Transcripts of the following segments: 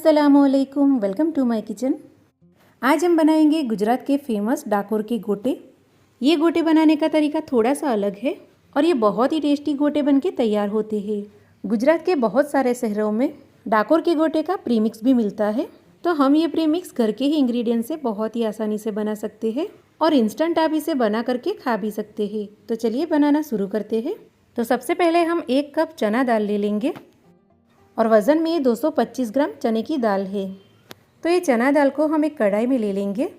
अस्सलामुअलैकुम, welcome to my kitchen. आज हम बनाएंगे गुजरात के फेमस डाकोर के गोटे। ये गोटे बनाने का तरीका थोड़ा सा अलग है और ये बहुत ही टेस्टी गोटे बनके तैयार होते हैं। गुजरात के बहुत सारे शहरों में डाकोर के गोटे का प्रीमिक्स भी मिलता है, तो हम ये प्रीमिक्स घर के ही इंग्रेडिएंट से बहुत ही आसानी से बना सकते हैं और इंस्टेंट आप इसे बना करके खा भी सकते हैं। तो चलिए बनाना शुरू करते हैं। तो सबसे पहले हम 1 कप चना दाल ले लेंगे और वज़न में ये 225 ग्राम चने की दाल है। तो ये चना दाल को हम एक कढ़ाई में ले लेंगे।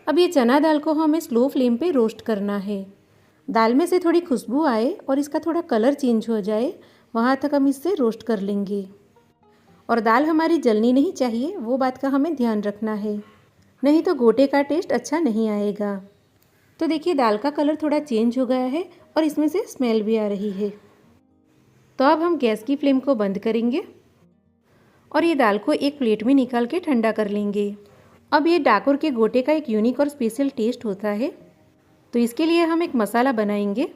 अब ये चना दाल को हमें स्लो फ्लेम पे रोस्ट करना है। दाल में से थोड़ी खुशबू आए और इसका थोड़ा कलर चेंज हो जाए, वहाँ तक हम इसे रोस्ट कर लेंगे। और दाल हमारी जलनी नहीं चाहिए, वो बात का हमें ध्यान रखना है, नहीं तो गोटे का टेस्ट अच्छा नहीं आएगा। तो देखिए दाल का कलर थोड़ा चेंज हो गया है और इसमें से स्मेल भी आ रही है। तो अब हम गैस की फ्लेम को बंद करेंगे और ये दाल को एक प्लेट में निकाल के ठंडा कर लेंगे। अब ये डाकोर के गोटे का एक यूनिक और स्पेशल टेस्ट होता है, तो इसके लिए हम एक मसाला बनाएंगे।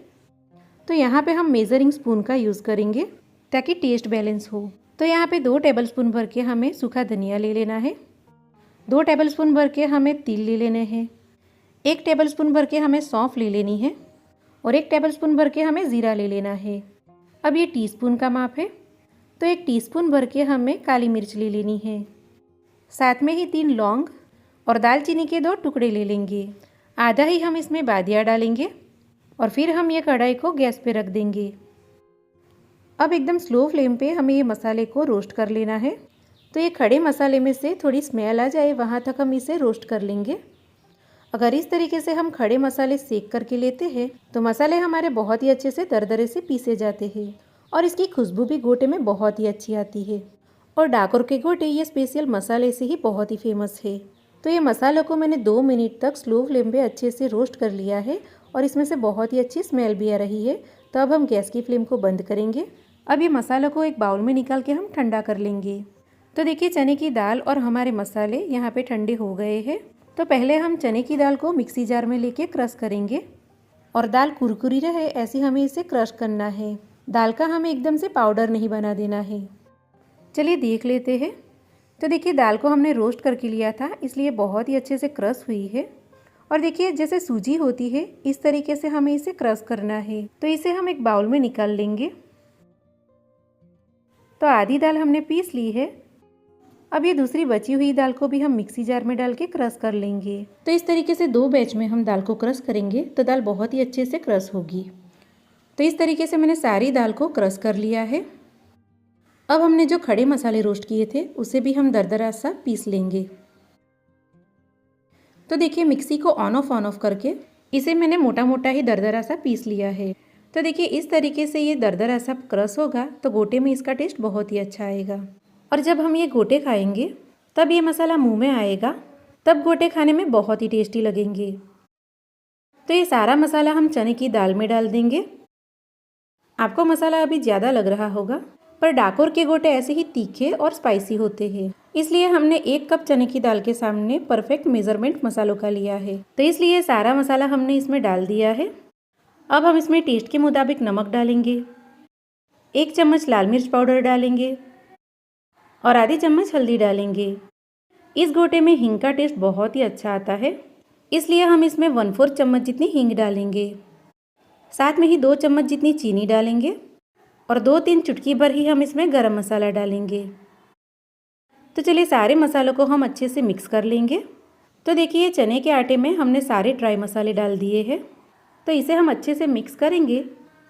तो यहाँ पे हम मेजरिंग स्पून का यूज़ करेंगे ताकि टेस्ट बैलेंस हो। तो यहाँ पे 2 टेबलस्पून भर के हमें सूखा धनिया ले लेना है, 2 टेबलस्पून भर के हमें तिल ले लेने हैं, 1 टेबलस्पून भर के हमें सौंफ ले लेनी है और 1 टेबलस्पून भर के हमें ज़ीरा ले लेना है। अब ये टीस्पून का माप है, तो 1 टीस्पून भर के हमें काली मिर्च ले लेनी है, साथ में ही 3 लौंग और दालचीनी के 2 टुकड़े ले लेंगे। आधा ही हम इसमें बादिया डालेंगे और फिर हम ये कढ़ाई को गैस पे रख देंगे। अब एकदम स्लो फ्लेम पे हमें ये मसाले को रोस्ट कर लेना है। तो ये खड़े मसाले में से थोड़ी स्मेल आ जाए, वहाँ तक हम इसे रोस्ट कर लेंगे। अगर इस तरीके से हम खड़े मसाले सेक करके लेते हैं तो मसाले हमारे बहुत ही अच्छे से दरदरे से पीसे जाते हैं और इसकी खुशबू भी गोटे में बहुत ही अच्छी आती है। और डाकोर के गोटे ये स्पेशल मसाले से ही बहुत ही फेमस है। तो ये मसालों को मैंने 2 मिनट तक स्लो फ्लेम पे अच्छे से रोस्ट कर लिया है और इसमें से बहुत ही अच्छी स्मेल भी आ रही है। तो अब हम गैस की फ्लेम को बंद करेंगे। अब ये मसालों को एक बाउल में निकाल के हम ठंडा कर लेंगे। तो देखिए चने की दाल और हमारे मसाले यहाँ पे ठंडे हो गए हैं। तो पहले हम चने की दाल को मिक्सी जार में लेके क्रश करेंगे और दाल कुरकुरी रहे ऐसे हमें इसे क्रश करना है। दाल का हमें एकदम से पाउडर नहीं बना देना है। चलिए देख लेते हैं। तो देखिए दाल को हमने रोस्ट करके लिया था, इसलिए बहुत ही अच्छे से क्रश हुई है। और देखिए जैसे सूजी होती है इस तरीके से हमें इसे क्रश करना है। तो इसे हम एक बाउल में निकाल लेंगे। तो आधी दाल हमने पीस ली है। अब ये दूसरी बची हुई दाल को भी हम मिक्सी जार में डाल के क्रश कर लेंगे। तो इस तरीके से 2 बैच में हम दाल को क्रश करेंगे तो दाल बहुत ही अच्छे से क्रश होगी। तो इस तरीके से मैंने सारी दाल को क्रश कर लिया है। अब हमने जो खड़े मसाले रोस्ट किए थे उसे भी हम दरदरा सा पीस लेंगे। तो देखिए मिक्सी को ऑन ऑफ करके इसे मैंने मोटा मोटा ही दरदरा सा पीस लिया है। तो देखिए इस तरीके से ये दरदरा सा क्रश होगा तो गोटे में इसका टेस्ट बहुत ही अच्छा आएगा। और जब हम ये गोटे खाएंगे तब ये मसाला मुंह में आएगा, तब गोटे खाने में बहुत ही टेस्टी लगेंगे। तो ये सारा मसाला हम चने की दाल में डाल देंगे। आपको मसाला अभी ज़्यादा लग रहा होगा, पर डाकोर के गोटे ऐसे ही तीखे और स्पाइसी होते हैं, इसलिए हमने 1 कप चने की दाल के सामने परफेक्ट मेजरमेंट मसालों का लिया है। तो इसलिए सारा मसाला हमने इसमें डाल दिया है। अब हम इसमें टेस्ट के मुताबिक नमक डालेंगे, 1 चम्मच लाल मिर्च पाउडर डालेंगे और आधी चम्मच हल्दी डालेंगे। इस गोटे में हींग का टेस्ट बहुत ही अच्छा आता है, इसलिए हम इसमें 1/4 चम्मच जितनी हींग डालेंगे। साथ में ही 2 चम्मच जितनी चीनी डालेंगे और 2-3 चुटकी भर ही हम इसमें गरम मसाला डालेंगे। तो चलिए सारे मसालों को हम अच्छे से मिक्स कर लेंगे। तो देखिए चने के आटे में हमने सारे ड्राई मसाले डाल दिए हैं। तो इसे हम अच्छे से मिक्स करेंगे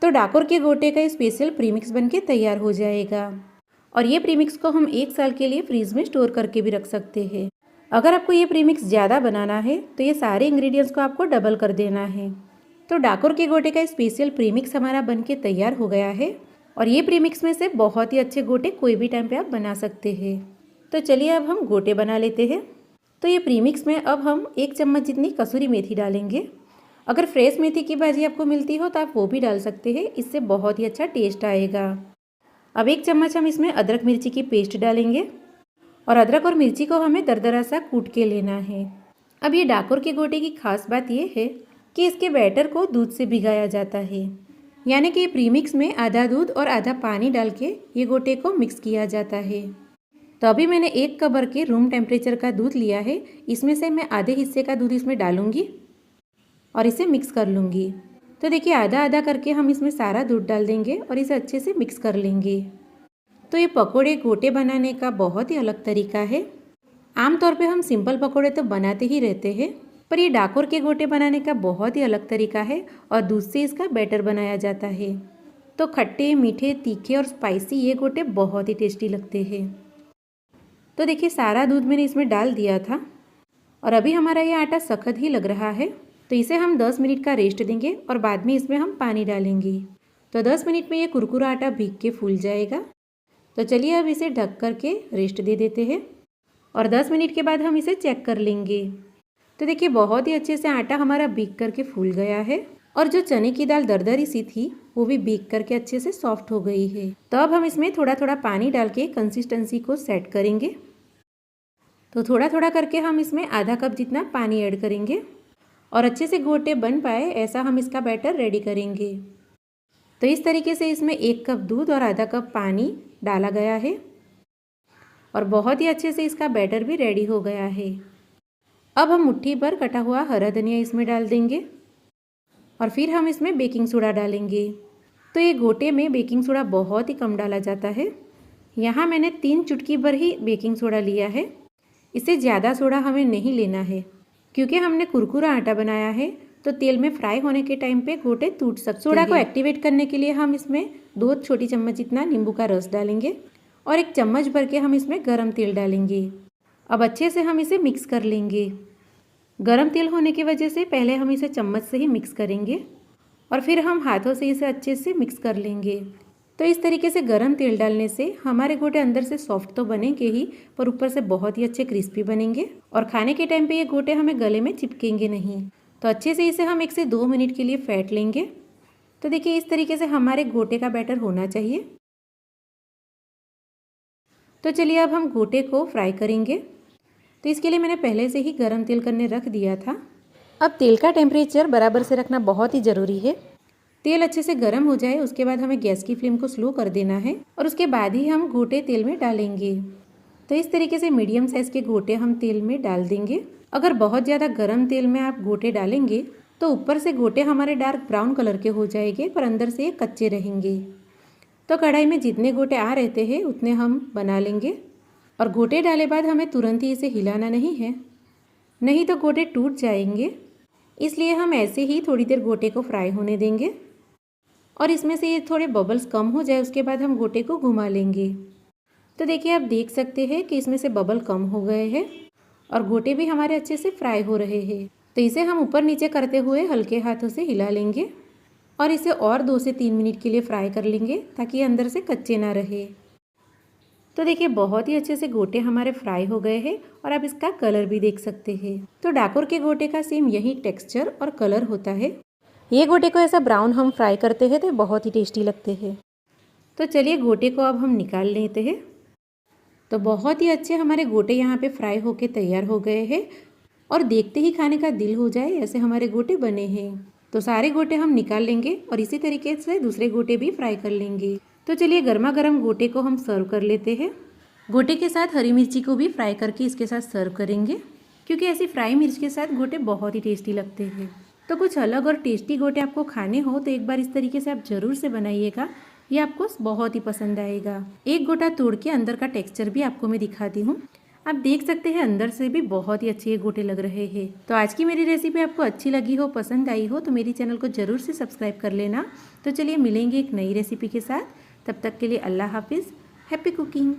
तो डाकोर के गोटे का स्पेशल प्रीमिक्स बनके तैयार हो जाएगा। और ये प्रीमिक्स को हम 1 साल के लिए फ्रीज में स्टोर करके भी रख सकते हैं। अगर आपको ये प्रीमिक्स ज़्यादा बनाना है तो ये सारे इंग्रेडिएंट्स को आपको डबल कर देना है। तो डाकोर के गोटे का स्पेशल प्रीमिक्स हमारा बनके तैयार हो गया है और ये प्रीमिक्स में से बहुत ही अच्छे गोटे कोई भी टाइम पे आप बना सकते हैं। तो चलिए अब हम गोटे बना लेते हैं। तो ये प्रीमिक्स में अब हम 1 चम्मच जितनी कसूरी मेथी डालेंगे। अगर फ्रेश मेथी की भाजी आपको मिलती हो तो आप वो भी डाल सकते हैं, इससे बहुत ही अच्छा टेस्ट आएगा। अब 1 चम्मच हम इसमें अदरक मिर्ची की पेस्ट डालेंगे और अदरक और मिर्ची को हमें दरदरा सा कूट के लेना है। अब ये डाकोर के गोटे की खास बात ये है कि इसके बैटर को दूध से भिगाया जाता है, यानी कि प्रीमिक्स में आधा दूध और आधा पानी डाल के ये गोटे को मिक्स किया जाता है। तो अभी मैंने 1 कप भर के रूम टेम्परेचर का दूध लिया है। इसमें से मैं आधे हिस्से का दूध इसमें डालूंगी और इसे मिक्स कर लूँगी। तो देखिए आधा आधा करके हम इसमें सारा दूध डाल देंगे और इसे अच्छे से मिक्स कर लेंगे। तो ये पकोड़े गोटे बनाने का बहुत ही अलग तरीका है। आमतौर पे हम सिंपल पकोड़े तो बनाते ही रहते हैं, पर ये डाकोर के गोटे बनाने का बहुत ही अलग तरीका है और दूध से इसका बैटर बनाया जाता है। तो खट्टे, मीठे, तीखे और स्पाइसी ये गोटे बहुत ही टेस्टी लगते हैं। तो देखिए सारा दूध मैंने इसमें डाल दिया था और अभी हमारा ये आटा सख्त ही लग रहा है, तो इसे हम 10 मिनट का रेस्ट देंगे और बाद में इसमें हम पानी डालेंगे। तो 10 मिनट में ये कुरकुरा आटा भीग के फूल जाएगा। तो चलिए अब इसे ढक करके रेस्ट दे देते हैं और 10 मिनट के बाद हम इसे चेक कर लेंगे। तो देखिए बहुत ही अच्छे से आटा हमारा भीग करके फूल गया है और जो चने की दाल दरदरी सी थी वो भी भीग करके अच्छे से सॉफ्ट हो गई है। तो अब हम इसमें थोड़ा थोड़ा पानी डाल के कंसिस्टेंसी को सेट करेंगे। तो थोड़ा थोड़ा करके हम इसमें आधा कप जितना पानी ऐड करेंगे और अच्छे से गोटे बन पाए ऐसा हम इसका बैटर रेडी करेंगे। तो इस तरीके से इसमें 1 कप दूध और आधा कप पानी डाला गया है और बहुत ही अच्छे से इसका बैटर भी रेडी हो गया है। अब हम मुट्ठी भर कटा हुआ हरा धनिया इसमें डाल देंगे और फिर हम इसमें बेकिंग सोडा डालेंगे। तो ये गोटे में बेकिंग सोडा बहुत ही कम डाला जाता है। यहाँ मैंने 3 चुटकी भर ही बेकिंग सोडा लिया है। इससे ज़्यादा सोडा हमें नहीं लेना है क्योंकि हमने कुरकुरा आटा बनाया है, तो तेल में फ्राई होने के टाइम पे गोटे टूट सकते हैं। सोडा को एक्टिवेट करने के लिए हम इसमें 2 छोटी चम्मच जितना नींबू का रस डालेंगे और 1 चम्मच भर के हम इसमें गरम तेल डालेंगे। अब अच्छे से हम इसे मिक्स कर लेंगे। गरम तेल होने की वजह से पहले हम इसे चम्मच से ही मिक्स करेंगे और फिर हम हाथों से इसे अच्छे से मिक्स कर लेंगे। तो इस तरीके से गरम तेल डालने से हमारे गोटे अंदर से सॉफ्ट तो बनेंगे ही, पर ऊपर से बहुत ही अच्छे क्रिस्पी बनेंगे और खाने के टाइम पे ये गोटे हमें गले में चिपकेंगे नहीं। तो अच्छे से इसे हम 1 से 2 मिनट के लिए फेंट लेंगे। तो देखिए इस तरीके से हमारे गोटे का बैटर होना चाहिए। तो चलिए अब हम गोटे को फ्राई करेंगे। तो इसके लिए मैंने पहले से ही गरम तेल करने रख दिया था। अब तेल का टेम्परेचर बराबर से रखना बहुत ही ज़रूरी है। तेल अच्छे से गर्म हो जाए उसके बाद हमें गैस की फ्लेम को स्लो कर देना है और उसके बाद ही हम गोटे तेल में डालेंगे। तो इस तरीके से मीडियम साइज़ के गोटे हम तेल में डाल देंगे। अगर बहुत ज़्यादा गर्म तेल में आप गोटे डालेंगे तो ऊपर से गोटे हमारे डार्क ब्राउन कलर के हो जाएंगे, पर अंदर से ये कच्चे रहेंगे। तो कढ़ाई में जितने गोटे आ रहते हैं उतने हम बना लेंगे और गोटे डाले बाद हमें तुरंत ही इसे हिलाना नहीं है, नहीं तो गोटे टूट जाएंगे। इसलिए हम ऐसे ही थोड़ी देर गोटे को फ्राई होने देंगे और इसमें से ये थोड़े बबल्स कम हो जाए उसके बाद हम गोटे को घुमा लेंगे। तो देखिए आप देख सकते हैं कि इसमें से बबल कम हो गए हैं और गोटे भी हमारे अच्छे से फ्राई हो रहे हैं। तो इसे हम ऊपर नीचे करते हुए हल्के हाथों से हिला लेंगे और इसे और 2 से 3 मिनट के लिए फ्राई कर लेंगे ताकि अंदर से कच्चे ना रहे। तो देखिए बहुत ही अच्छे से गोटे हमारे फ्राई हो गए हैं और आप इसका कलर भी देख सकते हैं। तो डाकोर के गोटे का सेम यही टेक्सचर और कलर होता है। ये गोटे को ऐसा ब्राउन हम फ्राई करते हैं तो बहुत ही टेस्टी लगते हैं। तो चलिए गोटे को अब हम निकाल लेते हैं। तो बहुत ही अच्छे हमारे गोटे यहाँ पे फ्राई होके तैयार हो गए हैं और देखते ही खाने का दिल हो जाए ऐसे हमारे गोटे बने हैं। तो सारे गोटे हम निकाल लेंगे और इसी तरीके से दूसरे गोटे भी फ्राई कर लेंगे। तो चलिए गर्मा गर्म गोटे को हम सर्व कर लेते हैं। गोटे के साथ हरी मिर्ची को भी फ्राई करके इसके साथ सर्व करेंगे क्योंकि ऐसी फ्राई मिर्च के साथ गोटे बहुत ही टेस्टी लगते हैं। तो कुछ अलग और टेस्टी गोटे आपको खाने हो तो एक बार इस तरीके से आप ज़रूर से बनाइएगा, ये आपको बहुत ही पसंद आएगा। एक गोटा तोड़ के अंदर का टेक्सचर भी आपको मैं दिखाती हूँ। आप देख सकते हैं अंदर से भी बहुत ही अच्छे गोटे लग रहे हैं। तो आज की मेरी रेसिपी आपको अच्छी लगी हो, पसंद आई हो तो मेरी चैनल को ज़रूर से सब्सक्राइब कर लेना। तो चलिए मिलेंगे एक नई रेसिपी के साथ, तब तक के लिए अल्लाह हाफिज़, हैप्पी कुकिंग।